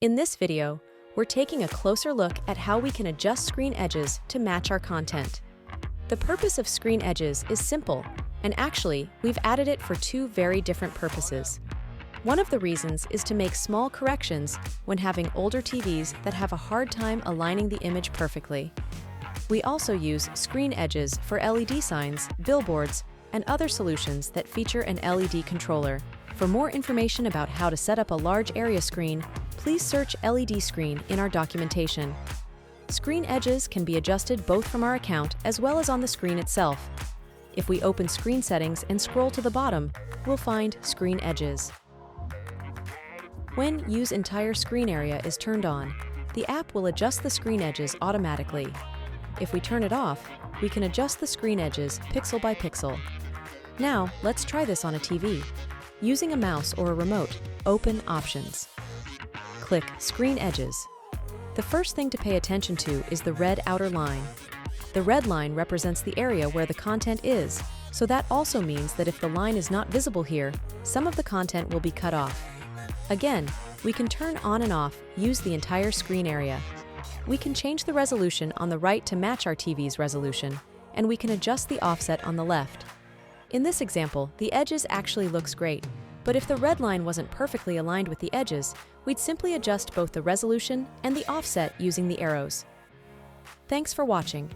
In this video, we're taking a closer look at how we can adjust screen edges to match our content. The purpose of screen edges is simple, and actually, we've added it for two very different purposes. One of the reasons is to make small corrections when having older TVs that have a hard time aligning the image perfectly. We also use screen edges for LED signs, billboards, and other solutions that feature an LED controller. For more information about how to set up a large area screen, please search LED screen in our documentation. Screen edges can be adjusted both from our account as well as on the screen itself. If we open Screen Settings and scroll to the bottom, we'll find Screen Edges. When Use Entire Screen Area is turned on, the app will adjust the screen edges automatically. If we turn it off, we can adjust the screen edges pixel by pixel. Now, let's try this on a TV. Using a mouse or a remote, open Options. Click Screen Edges. The first thing to pay attention to is the red outer line. The red line represents the area where the content is, so that also means that if the line is not visible here, some of the content will be cut off. Again, we can turn on and off, use the entire screen area. We can change the resolution on the right to match our TV's resolution, and we can adjust the offset on the left. In this example, the edges actually looks great, but if the red line wasn't perfectly aligned with the edges, we'd simply adjust both the resolution and the offset using the arrows. Thanks for watching.